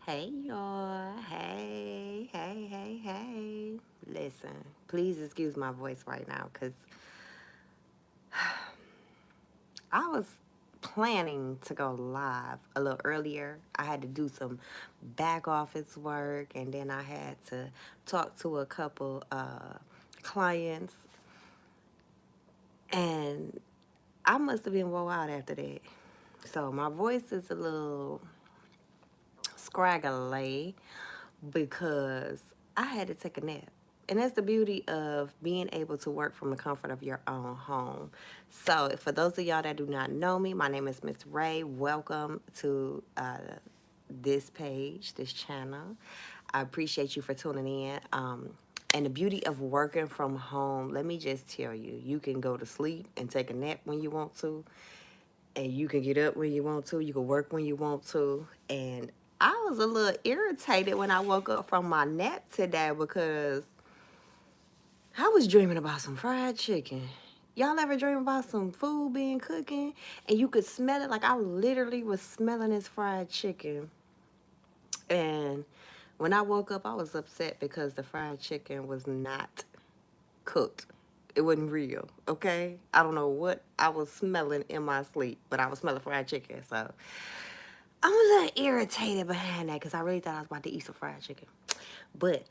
Hey y'all. Hey. Listen, please excuse my voice right now because I was planning to go live a little earlier. I had to do some back office work and then I had to talk to a couple clients, and I must have been woe out after that. So my voice is a little scraggly because I had to take a nap. And that's the beauty of being able to work from the comfort of your own home. So, for those of y'all that do not know me, my name is Miss Ray. Welcome to this page, this channel. I appreciate you for tuning in. And the beauty of working from home, let me just tell you, you can go to sleep and take a nap when you want to, and you can get up when you want to. You can work when you want to. And I was a little irritated when I woke up from my nap today because I was dreaming about some fried chicken. Y'all ever dream about some food being cooking and you could smell it? Like I literally was smelling this fried chicken. And when I woke up, I was upset because the fried chicken was not cooked. It wasn't real, okay? I don't know what I was smelling in my sleep, but I was smelling fried chicken. So I'm a little irritated behind that because I really thought I was about to eat some fried chicken. But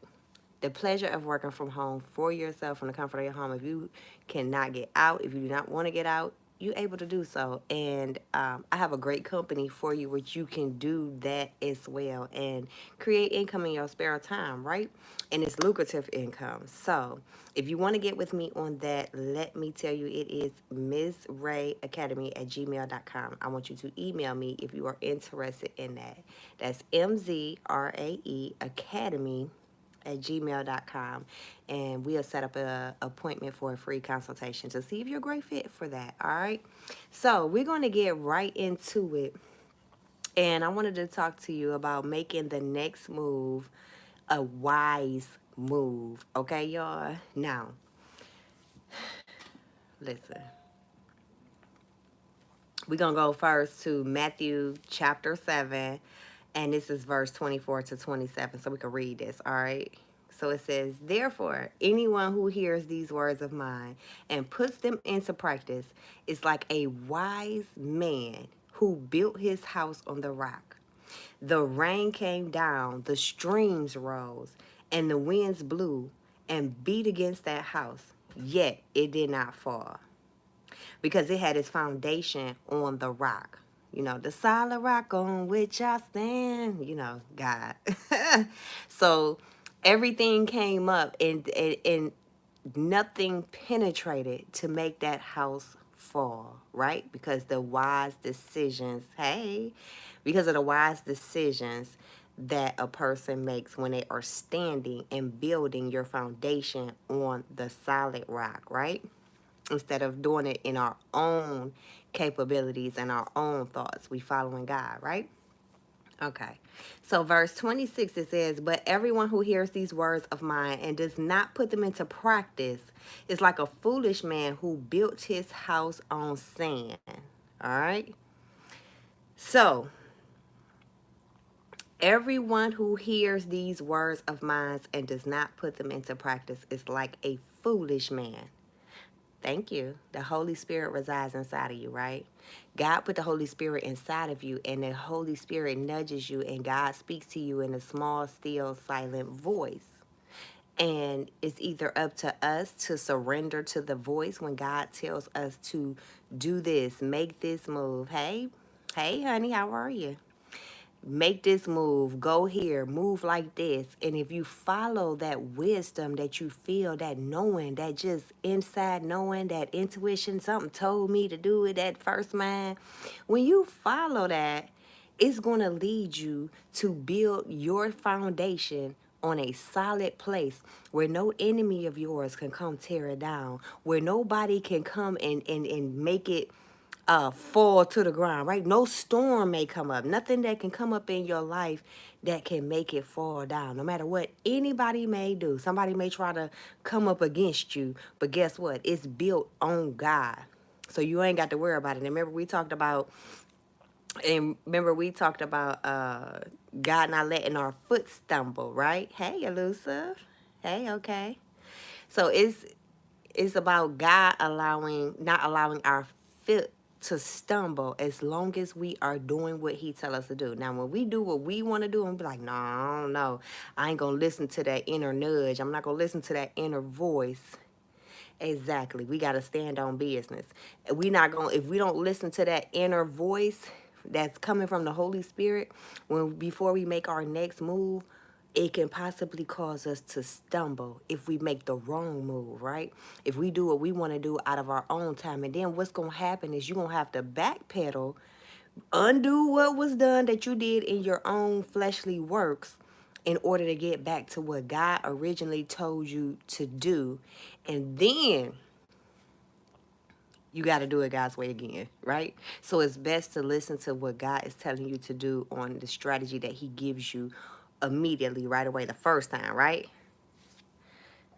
the pleasure of working from home for yourself from the comfort of your home, if you cannot get out, if you do not want to get out, you're able to do so. And I have a great company for you, which you can do that as well and create income in your spare time, right? And it's lucrative income. So if you want to get with me on that, let me tell you, it is MissRayAcademy@gmail.com. I want you to email me if you are interested in that. That's MZRAE Academy@gmail.com, and we'll set up an appointment for a free consultation to see if you're a great fit for that. All right, so we're going to get right into it, and I wanted to talk to you about making the next move a wise move. Okay, y'all. Now listen, we're going to go first to Matthew chapter 7, and this is verse 24 to 27, so we can read this. All right. So it says, therefore, anyone who hears these words of mine and puts them into practice is like a wise man who built his house on the rock. The rain came down, the streams rose, and the winds blew and beat against that house, yet it did not fall because it had its foundation on the rock. You know, the solid rock on which I stand, God. So everything came up, and nothing penetrated to make that house fall, right? Because the wise decisions, because of the wise decisions that a person makes when they are standing and building your foundation on the solid rock, right? Instead of doing it in our own capabilities and our own thoughts. We following God, right? Okay. So verse 26, it says, but everyone who hears these words of mine and does not put them into practice is like a foolish man who built his house on sand. All right. So everyone who hears these words of mine and does not put them into practice is like a foolish man. Thank you. The Holy Spirit resides inside of you, right? God put the Holy Spirit inside of you, and the Holy Spirit nudges you, and God speaks to you in a small, still, silent voice. And it's either up to us to surrender to the voice when God tells us to do this, make this move. Hey, honey, how are you? Make this move, go here, move like this. And if you follow that wisdom that you feel, that knowing, that just inside knowing, that intuition, something told me to do it, that first mind, when you follow that, it's going to lead you to build your foundation on a solid place where no enemy of yours can come tear it down, where nobody can come and make it fall to the ground, right? No storm may come up. Nothing that can come up in your life that can make it fall down. No matter what anybody may do. Somebody may try to come up against you, but guess what? It's built on God. So you ain't got to worry about it. And remember, we talked about And remember, we talked about God not letting our foot stumble, right? Hey, elusive. Hey, okay. So it's about God not allowing our foot to stumble as long as we are doing what He tell us to do. Now, when we do what we want to do, and be like, no, no, I ain't gonna listen to that inner nudge. I'm not gonna listen to that inner voice. Exactly. We got to stand on business. We not going if we don't listen to that inner voice that's coming from the Holy Spirit when before we make our next move, it can possibly cause us to stumble if we make the wrong move, right? If we do what we want to do out of our own time, and then what's going to happen is you're going to have to backpedal, undo what was done that you did in your own fleshly works in order to get back to what God originally told you to do. And then you got to do it God's way again, right? So it's best to listen to what God is telling you to do on the strategy that He gives you immediately, right away, the first time, right?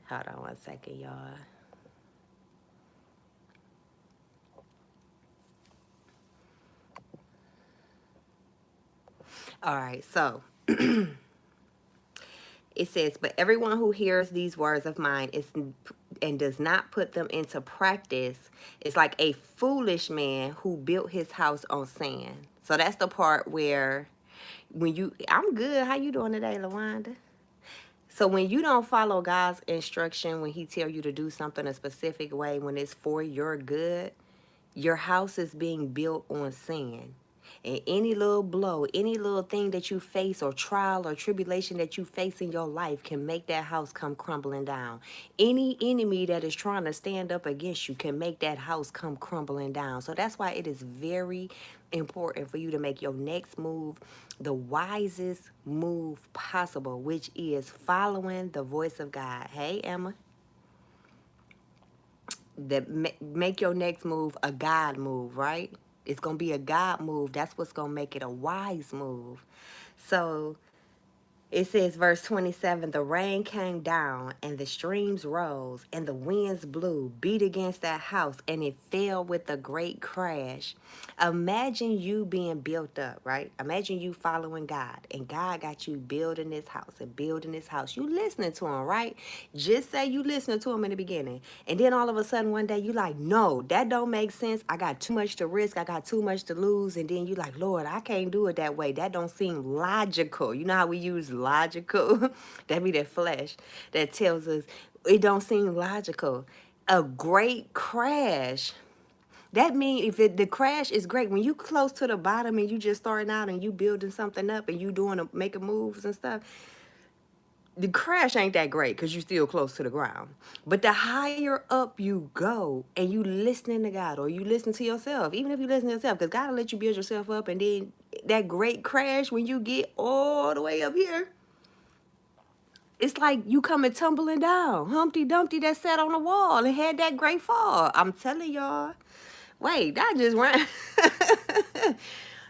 Hold on one second, y'all. All right, so it says, but everyone who hears these words of mine and does not put them into practice is like a foolish man who built his house on sand. So that's the part where I'm good. How you doing today, LaWanda? So when you don't follow God's instruction, when He tell you to do something a specific way, when it's for your good, your house is being built on sand. And any little blow, any little thing that you face or trial or tribulation that you face in your life can make that house come crumbling down. Any enemy that is trying to stand up against you can make that house come crumbling down. So that's why it is very important for you to make your next move the wisest move possible, which is following the voice of God. Hey, Emma, make your next move a God move, right? It's going to be a God move. That's what's going to make it a wise move. So it says, verse 27, the rain came down, and the streams rose, and the winds blew, beat against that house, and it fell with a great crash. Imagine you being built up, right? Imagine you following God, and God got you building this house and building this house. You listening to Him, right? Just say you listening to Him in the beginning. And then all of a sudden one day you like, no, that don't make sense. I got too much to risk. I got too much to lose. And then you like, Lord, I can't do it that way. That don't seem logical. You know how we use logical? That be that flesh that tells us it don't seem logical. A great crash. That means the crash is great when you close to the bottom and you just starting out and you building something up and you making moves and stuff. The crash ain't that great because you're still close to the ground. But the higher up you go and you listening to God or you listen to yourself, even if you listen to yourself, because God will let you build yourself up, and then that great crash when you get all the way up here, it's like you coming tumbling down. Humpty Dumpty that sat on the wall and had that great fall. I'm telling y'all. Wait, that just ran.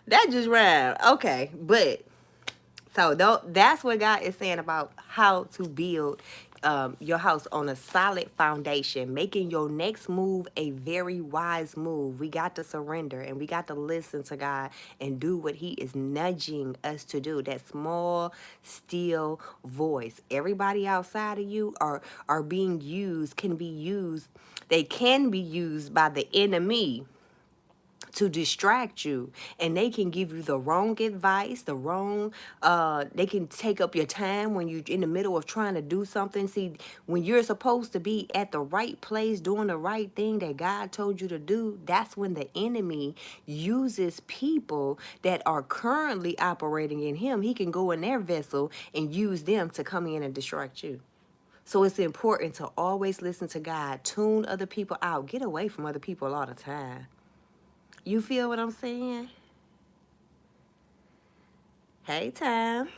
That just ran. Okay, but so that's what God is saying about how to build your house on a solid foundation, making your next move a very wise move. We got to surrender and we got to listen to God and do what He is nudging us to do. That small, still voice. Everybody outside of you are being used, can be used. They can be used by the enemy to distract you, and they can give you the wrong advice, the wrong they can take up your time when you're in the middle of trying to do something. See, when you're supposed to be at the right place doing the right thing that God told you to do, that's when the enemy uses people that are currently operating in Him. He can go in their vessel and use them to come in and distract you. So it's important to always listen to God, tune other people out, get away from other people all the time. You feel what I'm saying? Hey, Tam.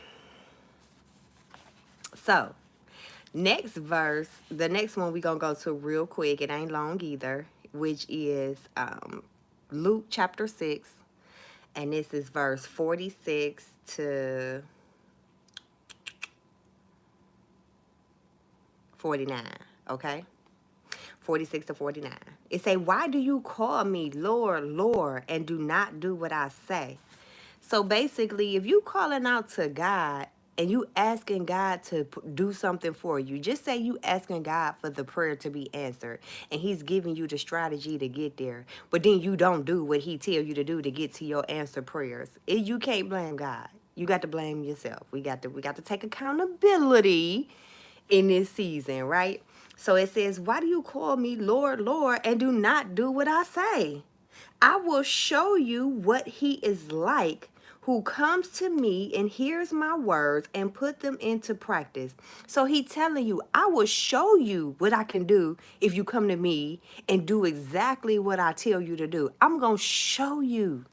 So, next verse, the next one we going to go to real quick. It ain't long either, which is Luke chapter 6. And this is verse 46 to 49. Okay? 46 to 49. It say, why do you call me Lord, Lord, and do not do what I say? So basically, if you calling out to God and you asking God to do something for you, just say you asking God for the prayer to be answered, and He's giving you the strategy to get there. But then you don't do what He tell you to do to get to your answered prayers. You can't blame God. You got to blame yourself. We got to take accountability in this season, right? So it says, "Why do you call me Lord, Lord, and do not do what I say? I will show you what he is like who comes to me and hears my words and put them into practice." So he telling you, I will show you what I can do if you come to me and do exactly what I tell you to do. I'm going to show you.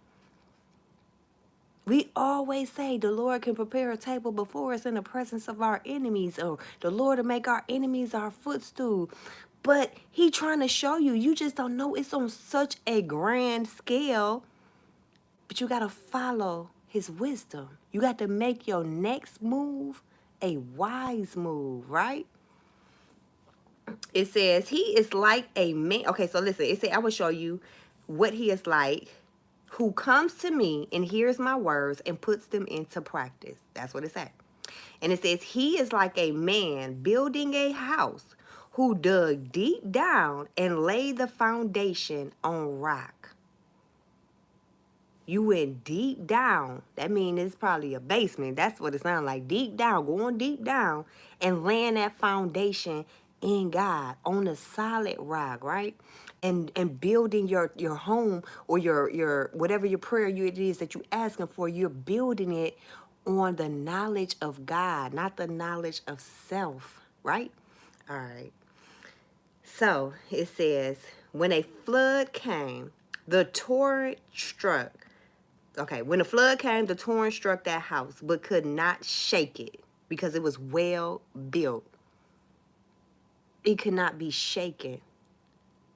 We always say the Lord can prepare a table before us in the presence of our enemies, or the Lord will make our enemies our footstool. But he trying to show you. You just don't know it's on such a grand scale. But you got to follow his wisdom. You got to make your next move a wise move, right? It says he is like a man. Okay, so listen. It said I will show you what he is like who comes to me and hears my words and puts them into practice. That's what it said. And it says he is like a man building a house who dug deep down and laid the foundation on rock. You went deep down. That means it's probably a basement. That's what it sounds like. Deep down, going deep down and laying that foundation in God on a solid rock, right? And building your home, or your whatever your prayer it is that you're asking for, you're building it on the knowledge of God, not the knowledge of self, right? All right. So it says, when a flood came, the torrent struck. Okay, when the flood came, the torrent struck that house, but could not shake it because it was well built. It could not be shaken.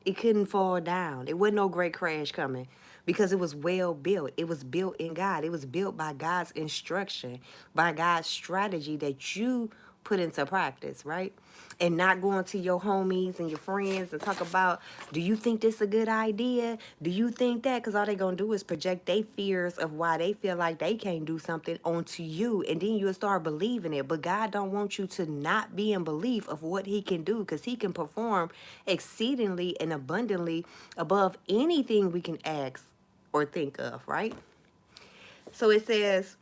It couldn't fall down. It wasn't no great crash coming because it was well built. It was built in God. It was built by God's instruction, by God's strategy that you put into practice, right? And not going to your homies and your friends and talk about, do you think this is a good idea? Do you think that? Because all they going to do is project their fears of why they feel like they can't do something onto you. And then you'll start believing it. But God don't want you to not be in belief of what he can do, because he can perform exceedingly and abundantly above anything we can ask or think of, right? So it says,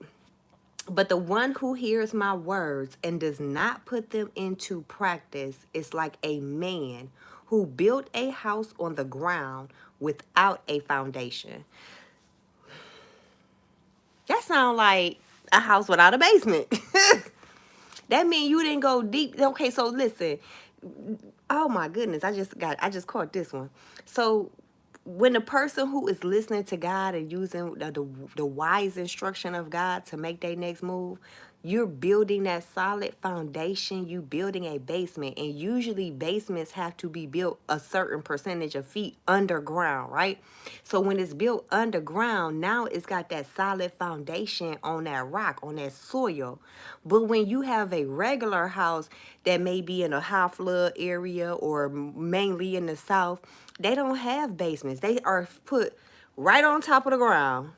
but the one who hears my words and does not put them into practice is like a man who built a house on the ground without a foundation. That sounds like a house without a basement. That means you didn't go deep. Okay, so listen. Oh my goodness, I just caught this one. So when the person who is listening to God and using the wise instruction of God to make their next move, you're building that solid foundation. You building a basement, and usually basements have to be built a certain percentage of feet underground, right? So when it's built underground, now it's got that solid foundation on that rock, on that soil. But when you have a regular house that may be in a high flood area or mainly in the south, they don't have basements. They are put right on top of the ground.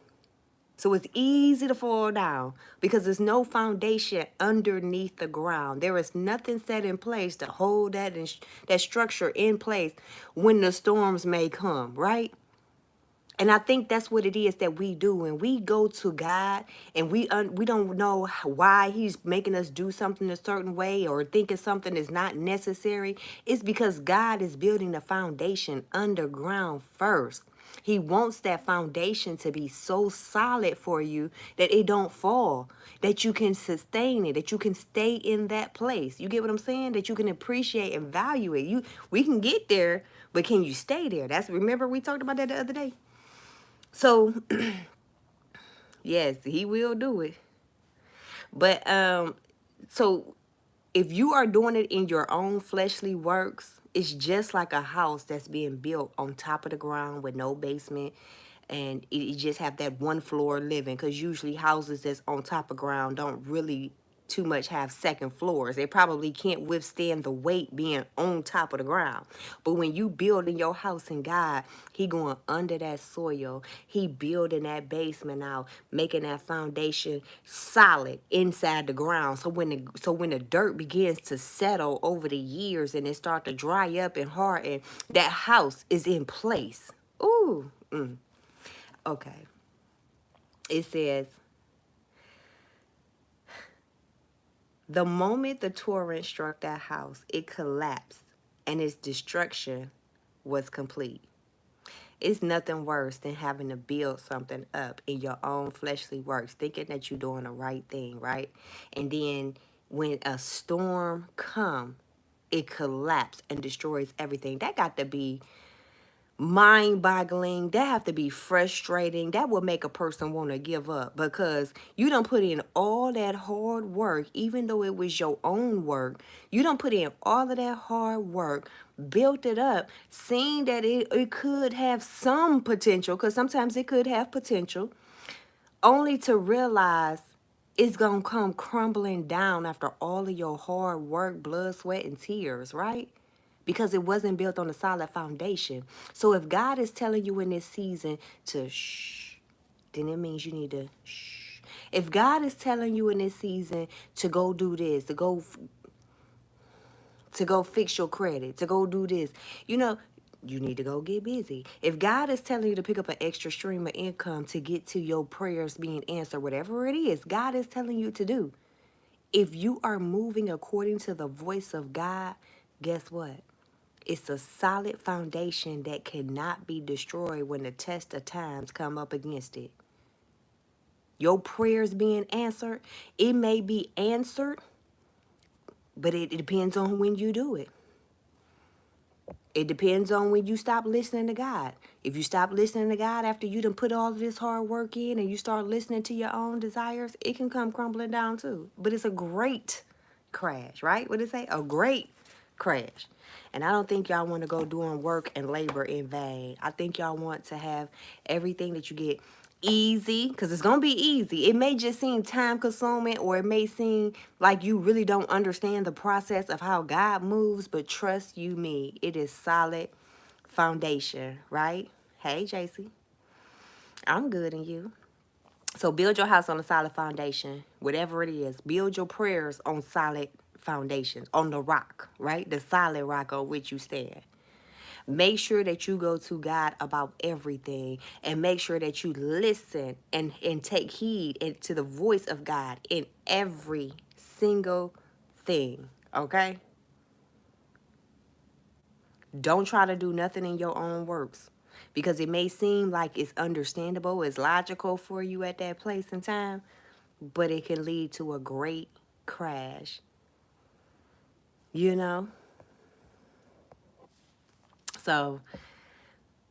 So it's easy to fall down because there's no foundation underneath the ground. There is nothing set in place to hold that structure in place when the storms may come, right? And I think that's what it is that we do when we go to God, and we don't know why he's making us do something a certain way or thinking something is not necessary. It's because God is building the foundation underground first. He wants that foundation to be so solid for you that it don't fall, that you can sustain it, that you can stay in that place. You get what I'm saying? That you can appreciate and value it. We can get there, but can you stay there? Remember we talked about that the other day. So, yes, he will do it. But so if you are doing it in your own fleshly works, it's just like a house that's being built on top of the ground with no basement, and it just have that one floor living, because usually houses that's on top of ground don't really too much have second floors. They probably can't withstand the weight being on top of the ground. But when you building your house in God, he going under that soil. He building that basement out, making that foundation solid inside the ground. So when the dirt begins to settle over the years and it start to dry up and harden, that house is in place. Ooh. Okay. It says, the moment the torrent struck that house, it collapsed and its destruction was complete. It's nothing worse than having to build something up in your own fleshly works, thinking that you're doing the right thing, right? And then when a storm comes, it collapses and destroys everything. That got to be mind-boggling. That have to be frustrating. That would make a person want to give up, because you don't put in all that hard work, even though it was your own work. You don't put in all of that hard work, built it up, seeing that it could have some potential, because sometimes it could have potential, only to realize it's gonna come crumbling down after all of your hard work, blood, sweat, and tears, right? Because it wasn't built on a solid foundation. So if God is telling you in this season to shh, then it means you need to shh. If God is telling you in this season to go do this, to go fix your credit, to go do this, you need to go get busy. If God is telling you to pick up an extra stream of income to get to your prayers being answered, whatever it is, God is telling you to do. If you are moving according to the voice of God, guess what? It's a solid foundation that cannot be destroyed when the test of times come up against it. Your prayers being answered, it may be answered, but it depends on when you do it. It depends on when you stop listening to God. If you stop listening to God after you done put all of this hard work in and you start listening to your own desires, it can come crumbling down too. But it's a great crash, right? What did it say? A great crash. And I don't think y'all want to go doing work and labor in vain. I think y'all want to have everything that you get easy, because it's going to be easy. It may just seem time consuming, or it may seem like you really don't understand the process of how God moves, but trust you me, it is solid foundation, right? Hey, JC. I'm good, and you? So build your house on a solid foundation, whatever it is. Build your prayers on solid foundations, on the rock, right? The solid rock on which you stand. Make sure that you go to God about everything, and make sure that you listen and take heed to the voice of God in every single thing, okay? Don't try to do nothing in your own works, because it may seem like it's understandable, it's logical for you at that place and time, but it can lead to a great crash, you know? So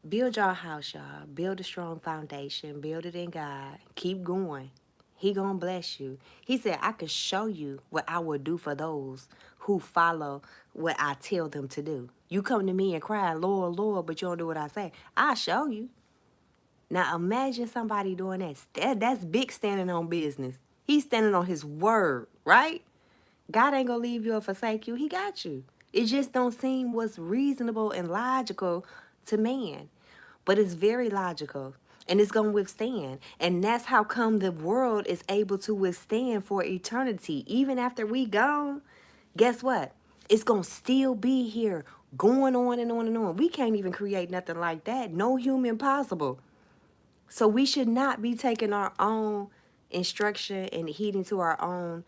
build your house, y'all. Build a strong foundation. Build it in God. Keep going. He gonna bless you. He said, I can show you what I will do for those who follow what I tell them to do. You come to me and cry, Lord, Lord, but you don't do what I say. I'll show you. Now imagine somebody doing that. That's big standing on business. He's standing on his word, right? God ain't gonna leave you or forsake you. He got you. It just don't seem what's reasonable and logical to man. But it's very logical, and it's going to withstand. And that's how come the world is able to withstand for eternity. Even after we gone, guess what? It's going to still be here, going on and on and on. We can't even create nothing like that. No human possible. So we should not be taking our own instruction and heeding to our own.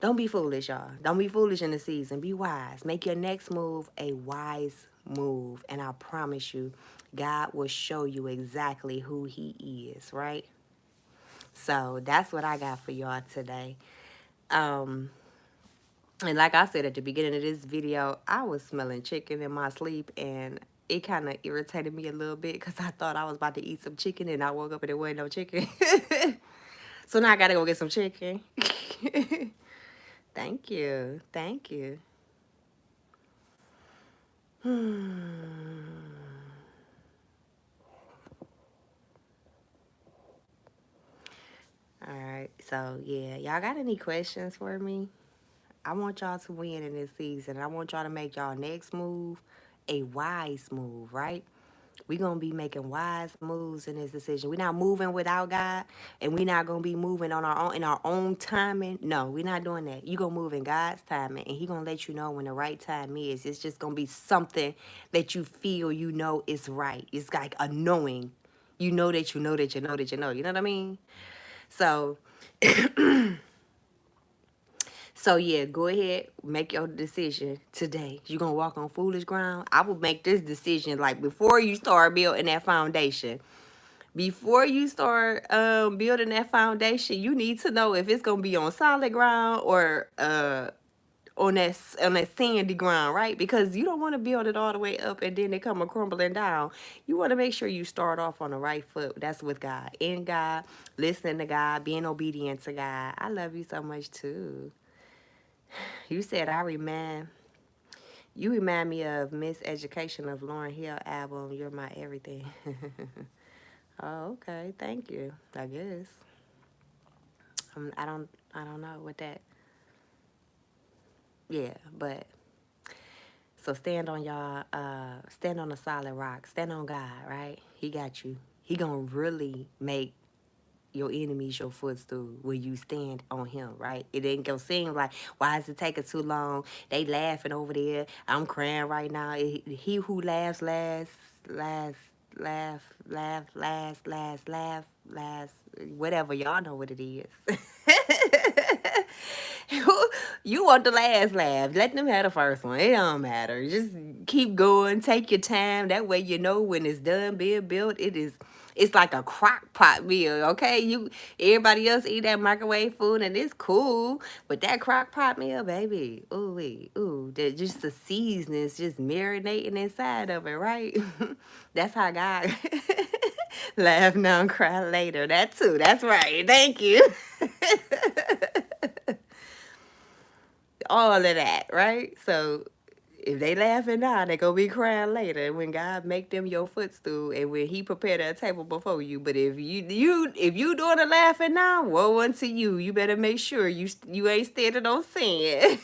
Don't be foolish, y'all. Don't be foolish in the season. Be wise. Make your next move a wise move. And I promise you, God will show you exactly who he is, right? So that's what I got for y'all today. And like I said at the beginning of this video, I was smelling chicken in my sleep, and it kind of irritated me a little bit because I thought I was about to eat some chicken, and I woke up and there wasn't no chicken. So now I got to go get some chicken. Thank you. Thank you. All right. So yeah, y'all got any questions for me? I want y'all to win in this season. I want y'all to make y'all next move a wise move, right? We're gonna be making wise moves in this decision. We're not moving without God, and we're not gonna be moving on our own in our own timing. No, we're not doing that. You're gonna move in God's timing, and He gonna let you know when the right time is. It's just gonna be something that you feel you know is right. It's like a knowing. You know that you know that you know that you know. You know what I mean? So So yeah, go ahead, make your decision today. You gonna walk on foolish ground? I would make this decision like before you start building that foundation. Before you start building that foundation, you need to know if it's gonna be on solid ground or on that sandy ground, right? Because you don't want to build it all the way up and then they come a crumbling down. You want to make sure you start off on the right foot. That's with God, in God, listening to God, being obedient to God. I love you so much too. You said you remind me of Miss Education of Lauren Hill album, You're My Everything. Oh, okay. Thank you. I guess. I don't know what that. Yeah, but so stand on a solid rock. Stand on God, right? He got you. He gonna really make your enemies your footstool when you stand on him, right? It ain't gonna seem like, why is it taking too long? They laughing over there. I'm crying right now. He who laughs last, laugh, whatever. Y'all know what it is. You want the last laugh. Let them have the first one. It don't matter. Just keep going. Take your time. That way you know when it's done being built, it's like a crock pot meal, okay? Everybody else eat that microwave food and it's cool, but that crock pot meal, baby, ooh, that just the seasonings just marinating inside of it, right? That's how God laugh now and cry later. That too. That's right. Thank you. All of that, right? So if they laughing now, they gonna be crying later when God make them your footstool and when He prepare that table before you. But if you doing the laughing now, woe unto you. You better make sure you ain't standing on sin.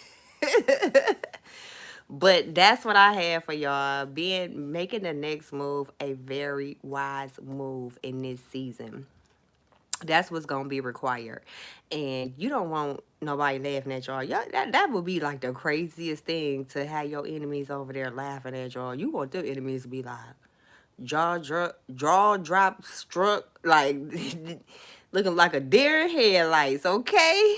But that's what I have for y'all. Making the next move a very wise move in this season. That's what's gonna be required. And you don't want nobody laughing at y'all. That would be like the craziest thing to have your enemies over there laughing at y'all. You want their enemies to be like jaw drop struck, like looking like a deer in headlights, okay?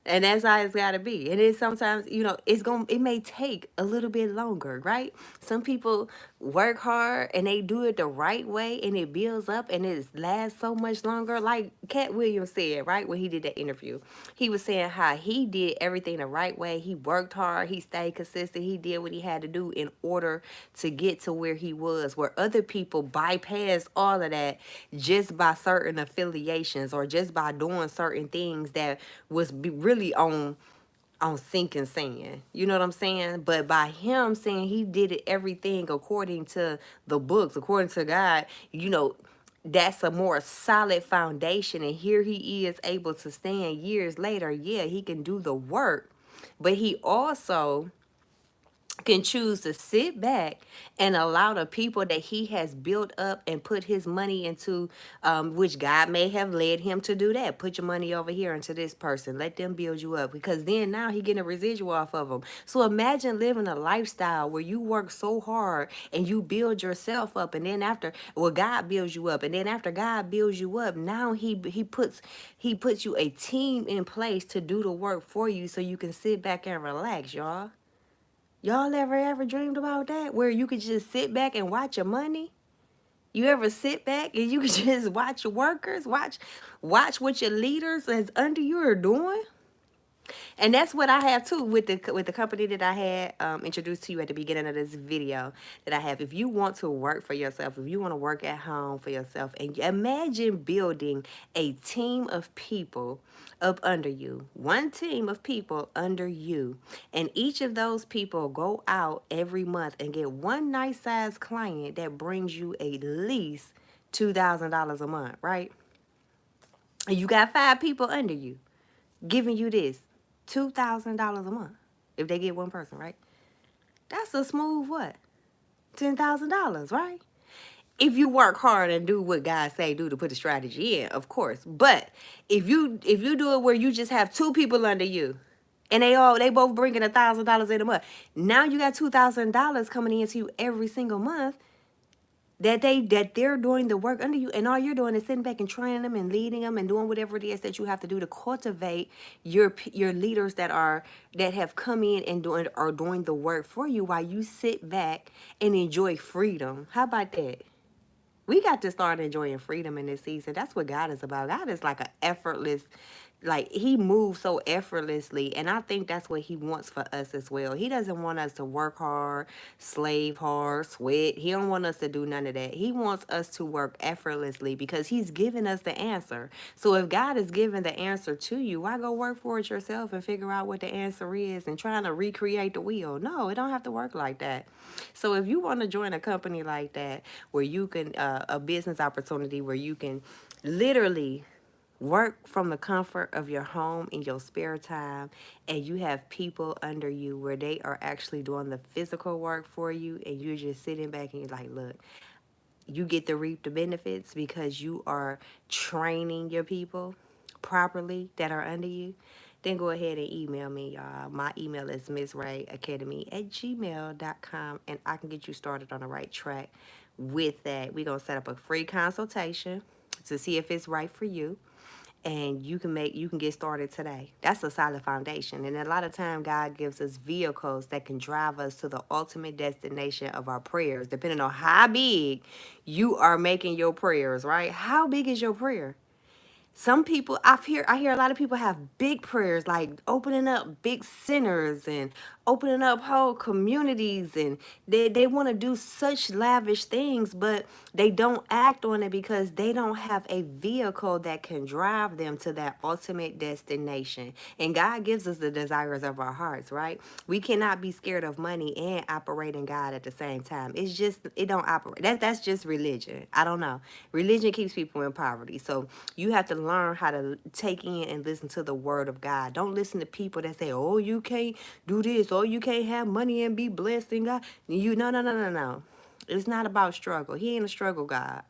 And that's how it's gotta be. It is sometimes, it may take a little bit longer, right? Some people work hard and they do it the right way and it builds up and it lasts so much longer. Like Cat Williams said, right, when he did that interview. He was saying how he did everything the right way. He worked hard, he stayed consistent, he did what he had to do in order to get to where he was, where other people bypassed all of that just by certain affiliations or just by doing certain things that really on sinking sand. You know what I'm saying? But by him saying he did it everything according to the books, according to God, that's a more solid foundation. And here he is able to stand years later. Yeah, he can do the work, but he also can choose to sit back and allow the people that he has built up and put his money into, which God may have led him to do that. Put your money over here into this person. Let them build you up, because then now he getting a residual off of them. So imagine living a lifestyle where you work so hard and you build yourself up, and then God builds you up, and then after God builds you up, now he puts you a team in place to do the work for you, so you can sit back and relax, y'all. Y'all ever dreamed about that? Where you could just sit back and watch your money? You ever sit back and you could just watch your workers, watch what your leaders that's under you are doing? And that's what I have too with the company that I had introduced to you at the beginning of this video that I have. If you want to work for yourself, if you want to work at home for yourself, and imagine building a team of people up under you, one team of people under you, and each of those people go out every month and get one nice size client that brings you at least $2,000 a month, right? and you got 5 people under you giving you this $2,000 a month if they get one person, right? That's a smooth what? $10,000, right? If you work hard and do what God say do to put the strategy in, of course. But if you do it where you just have 2 people under you, and they both bringing $1,000 in a month, now you got $2,000 coming into you every single month that they're doing the work under you, and all you're doing is sitting back and training them and leading them and doing whatever it is that you have to do to cultivate your leaders that have come in and doing the work for you while you sit back and enjoy freedom. How about that? We got to start enjoying freedom in this season. That's what God is about. God is like a effortless, like he moves so effortlessly. And I think that's what he wants for us as well. He doesn't want us to work hard, slave hard, sweat. He don't want us to do none of that. He wants us to work effortlessly because he's given us the answer. So if God is giving the answer to you, why go work for it yourself and figure out what the answer is and trying to recreate the wheel? No, it don't have to work like that. So if you want to join a company like that, where you can, a business opportunity where you can literally work from the comfort of your home in your spare time, and you have people under you where they are actually doing the physical work for you, and you're just sitting back and you're like, look, you get to reap the benefits because you are training your people properly that are under you, then go ahead and email me, y'all. My email is missrayacademy@gmail.com, and I can get you started on the right track with that. We're going to set up a free consultation to see if it's right for you, and you can get started today. That's a solid foundation. And a lot of time God gives us vehicles that can drive us to the ultimate destination of our prayers, depending on how big you are making your prayers, right? How big is your prayer? Some people I hear a lot of people have big prayers, like opening up big centers and opening up whole communities, and they want to do such lavish things, but they don't act on it because they don't have a vehicle that can drive them to that ultimate destination. And God gives us the desires of our hearts, right? We cannot be scared of money and operate in God at the same time. It's just it don't operate. That's just religion. I don't know. Religion keeps people in poverty. So you have to learn how to take in and listen to the word of God. Don't listen to people that say, "Oh, you can't do this. Oh, you can't have money and be blessed in God." You no no no no no. It's not about struggle. He ain't a struggle God.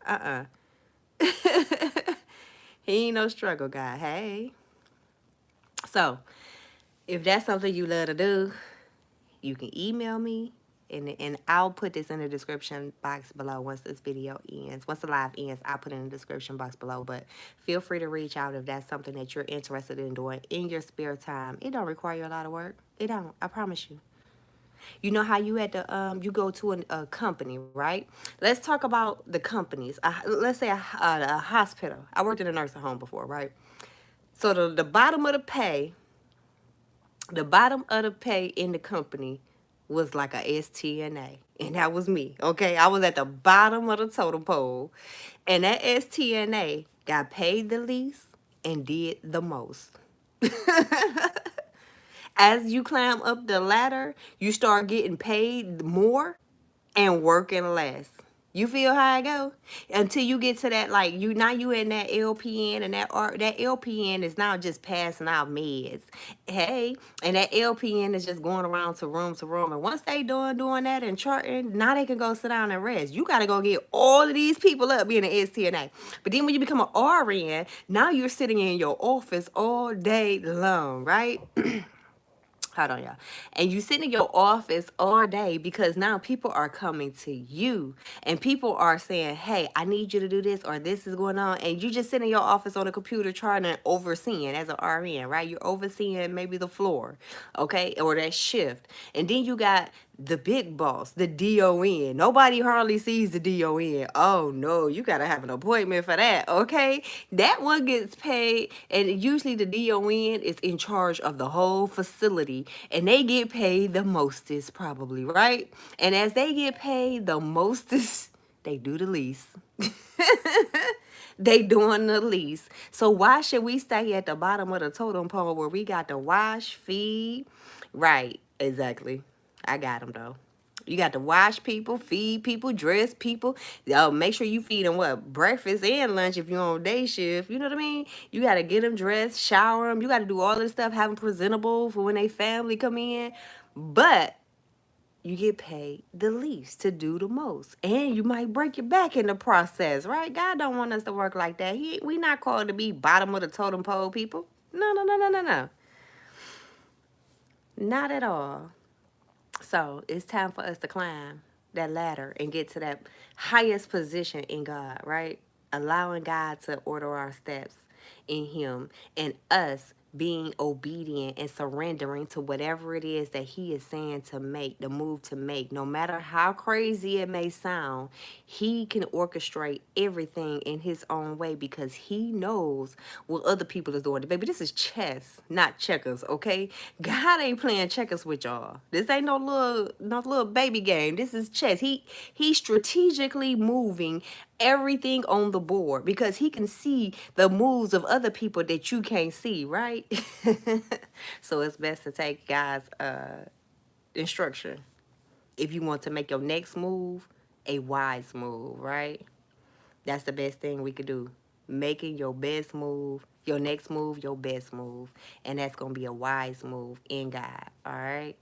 He ain't no struggle God. Hey. So if that's something you love to do, you can email me, and I'll put this in the description box below once this video ends. Once the live ends, I'll put it in the description box below. But feel free to reach out if that's something that you're interested in doing in your spare time. It don't require a lot of work. It don't. I promise you. You know how you go to a company, right? Let's talk about the companies. Let's say a hospital. I worked in a nursing home before, right? So the bottom of the pay in the company was like a STNA. And that was me. Okay. I was at the bottom of the totem pole. And that STNA got paid the least and did the most. As you climb up the ladder, you start getting paid more and working less. You feel how I go? Until you get to that, like you in that LPN, and that LPN is now just passing out meds. Hey, and that LPN is just going around to room. And once they doing that and charting, now they can go sit down and rest. You gotta go get all of these people up being an STNA. But then when you become an RN, now you're sitting in your office all day long, right? Hold on, y'all. And you sit in your office all day because now people are coming to you, and people are saying, "Hey, I need you to do this," or "This is going on." And you just sit in your office on a computer trying to overseeing as an RN, right? You're overseeing maybe the floor, okay, or that shift. And then you got the big boss, the DON. Nobody hardly sees the DON. Oh no, you gotta have an appointment for that, okay? That one gets paid, and usually the DON is in charge of the whole facility, and they get paid the mostest, probably, right? And as they get paid the mostest, they do the least. They doing the least. So why should we stay at the bottom of the totem pole where we got to wash, feed? Right, exactly. I got them though. You got to wash people, feed people, dress people. Make sure you feed them what? Breakfast and lunch if you're on day shift. You know what I mean? You got to get them dressed, shower them. You got to do all this stuff, have them presentable for when they family come in. But you get paid the least to do the most. And you might break your back in the process, right? God don't want us to work like that. We not called to be bottom of the totem pole people. No, no, no, no, no, no. Not at all. So it's time for us to climb that ladder and get to that highest position in God, right? Allowing God to order our steps in Him and us being obedient and surrendering to whatever it is that He is saying to make, the move to make. No matter how crazy it may sound, He can orchestrate everything in His own way because He knows what other people is doing. Baby, this is chess, not checkers, okay? God ain't playing checkers with y'all. This ain't no little baby game. This is chess. He's strategically moving everything on the board because he can see the moves of other people that you can't see, right? So it's best to take God's instruction if you want to make your next move a wise move, right? That's the best thing we could do. Making your best move, your next move, your best move. And that's going to be a wise move in God, all right?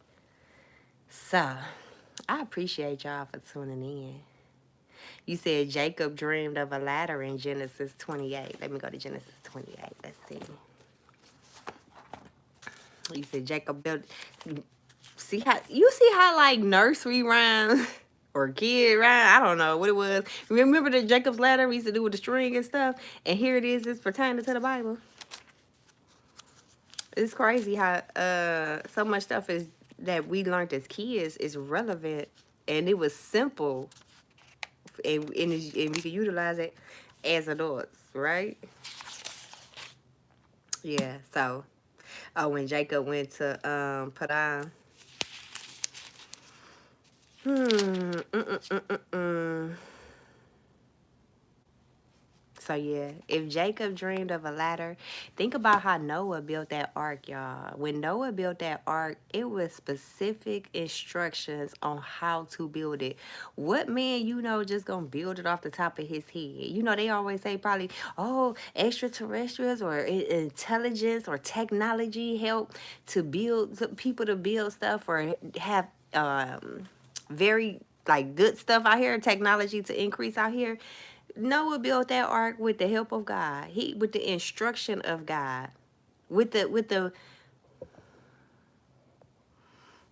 So, I appreciate y'all for tuning in. You said Jacob dreamed of a ladder in Genesis 28. Let me go to Genesis 28. Let's see. You said Jacob built. See how like nursery rhymes or kid rhyme? I don't know what it was. Remember the Jacob's ladder we used to do with the string and stuff? And here it is. It's pertaining to the Bible. It's crazy how so much stuff is that we learned as kids is relevant and it was simple and we can utilize it as adults, right? Yeah. So, when Jacob went to Padan. Hmm. So yeah, if Jacob dreamed of a ladder, think about how Noah built that ark, y'all. When Noah built that ark, it was specific instructions on how to build it. What man just gonna build it off the top of his head? They always say probably, oh, extraterrestrials or intelligence or technology help to build people to build stuff or have very like good stuff out here, technology to increase out here. Noah built that ark with the help of God. He with the instruction of God, with the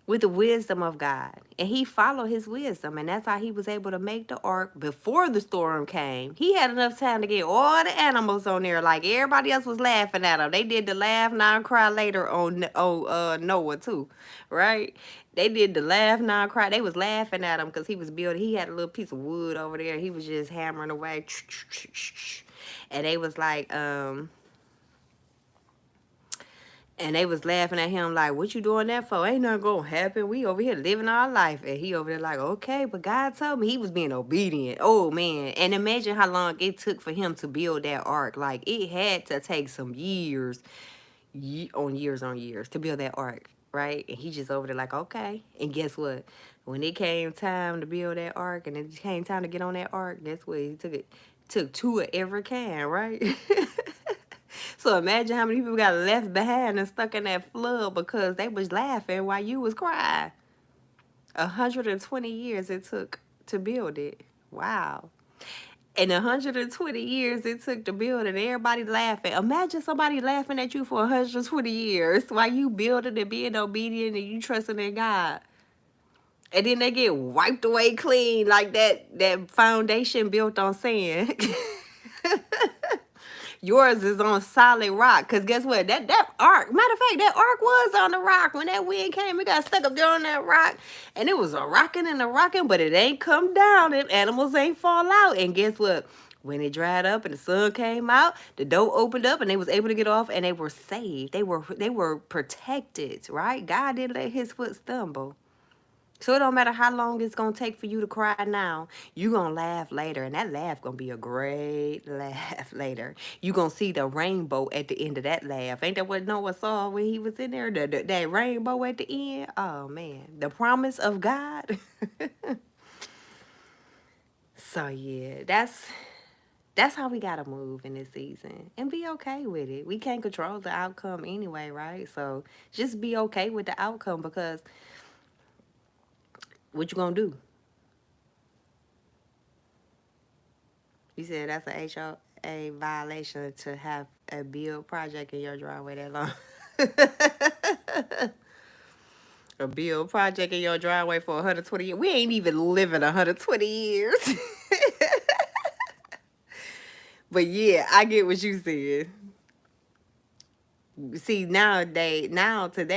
wisdom of God. And he followed his wisdom. And that's how he was able to make the ark before the storm came. He had enough time to get all the animals on there. Like everybody else was laughing at him. They did the laugh, now cry later on Noah too. Right? They did the laugh, now cry. They was laughing at him because he was building. He had a little piece of wood over there. He was just hammering away. And they was like, and they was laughing at him like, what you doing that for? Ain't nothing gonna happen. We over here living our life. And he over there like, okay, but God told me. He was being obedient. Oh, man. And imagine how long it took for him to build that ark. Like, it had to take some years on years to build that ark, right? And he just over there like, okay. And guess what? When it came time to build that ark and it came time to get on that ark, guess what? He took two of every kind, right? So imagine how many people got left behind and stuck in that flood because they was laughing while you was crying. 120 years it took to build it. Wow. And 120 years it took to build it. Everybody laughing. Imagine somebody laughing at you for 120 years while you building and being obedient and you trusting in God. And then they get wiped away clean like that foundation built on sand. Yours is on solid rock. Because guess what? That ark, matter of fact, that ark was on the rock. When that wind came, it got stuck up there on that rock. And it was a rocking and a rocking, but it ain't come down. And animals ain't fall out. And guess what? When it dried up and the sun came out, the door opened up and they was able to get off and they were saved. They were protected, right? God didn't let his foot stumble. So it don't matter how long it's gonna take for you to cry now. You gonna laugh later, and that laugh gonna be a great laugh later. You gonna see the rainbow at the end of that laugh. Ain't that what Noah saw when he was in there? That rainbow at the end. Oh man, the promise of God. So yeah, that's how we gotta move in this season and be okay with it. We can't control the outcome anyway, right? So just be okay with the outcome, because what you gonna do? You said that's a HOA violation to have a build project in your driveway that long. A build project in your driveway for 120 years. We ain't even living 120 years. But yeah, I get what you said. See, today,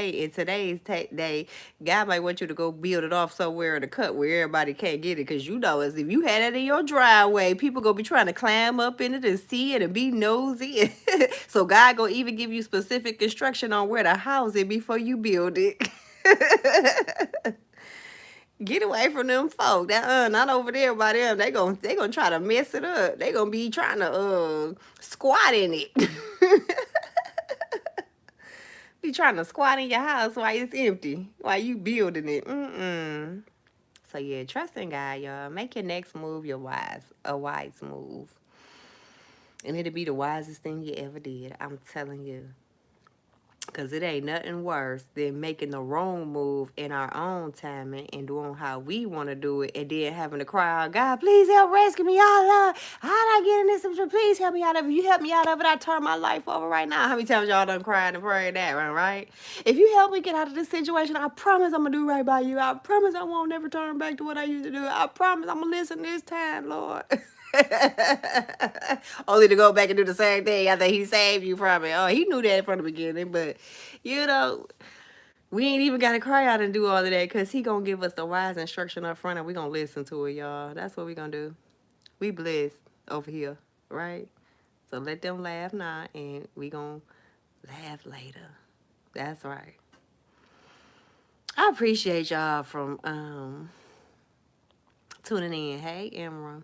in today's day, God might want you to go build it off somewhere in the cut where everybody can't get it. Because you know, as if you had it in your driveway, people gonna be trying to climb up in it and see it and be nosy. So God gonna even give you specific instruction on where to house it before you build it. Get away from them folk. That not over there by them. They gonna try to mess it up. They gonna be trying to squat in it. Be trying to squat in your house while it's empty, while you building it. Mm-mm. So yeah, trust in God, y'all. Make your next move a wise move. And it'll be the wisest thing you ever did. I'm telling you. Because it ain't nothing worse than making the wrong move in our own timing and doing how we want to do it, and then having to cry out, God, please help rescue me out of it. How did I get in this situation? Please help me out of it. You help me out of it, I turn my life over right now. How many times y'all done cried and prayed that one, right? If you help me get out of this situation, I promise I'm going to do right by you. I promise I won't never turn back to what I used to do. I promise I'm going to listen this time, Lord. Only to go back and do the same thing after he saved you from it. Oh, he knew that from the beginning, but you know, we ain't even got to cry out and do all of that, because he gonna give us the wise instruction up front, and we gonna listen to it, y'all. That's what we gonna do. We blessed over here, right? So let them laugh now, and we gonna laugh later. That's right. I appreciate y'all from tuning in. Hey, Imran.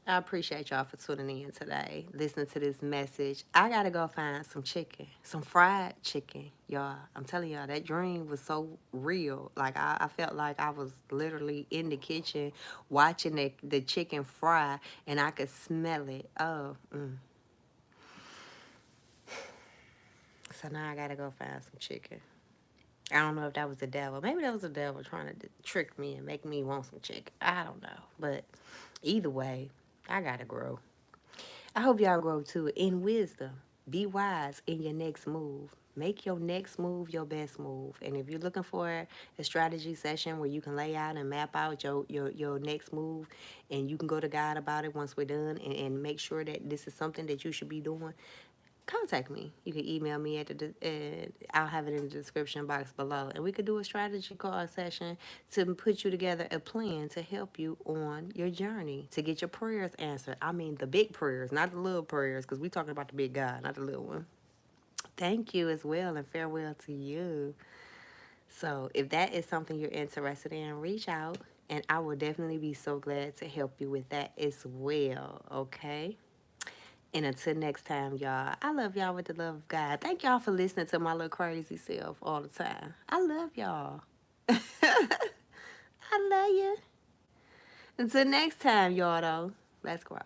I appreciate y'all for tuning in today, listening to this message. I gotta go find some chicken, some fried chicken, y'all. I'm telling y'all, that dream was so real. Like, I felt like I was literally in the kitchen watching the chicken fry, and I could smell it. Oh, So now I gotta go find some chicken. I don't know if that was the devil. Maybe that was the devil trying to trick me and make me want some chicken. I don't know. But either way, I gotta grow. I hope y'all grow too in wisdom. Be wise in your next move. Make your next move your best move. And if you're looking for a strategy session where you can lay out and map out your next move, and you can go to God about it once we're done, and make sure that this is something that you should be doing, contact me. You can email me I'll have it in the description box below, and we could do a strategy call session to put you together a plan to help you on your journey to get your prayers answered. I mean the big prayers, not the little prayers, because we're talking about the big God, not the little one. Thank you as well, and farewell to you. So if that is something you're interested in, reach out, and I will definitely be so glad to help you with that as well. Okay. And until next time, y'all, I love y'all with the love of God. Thank y'all for listening to my little crazy self all the time. I love y'all. I love you. Until next time, y'all, though, let's grow.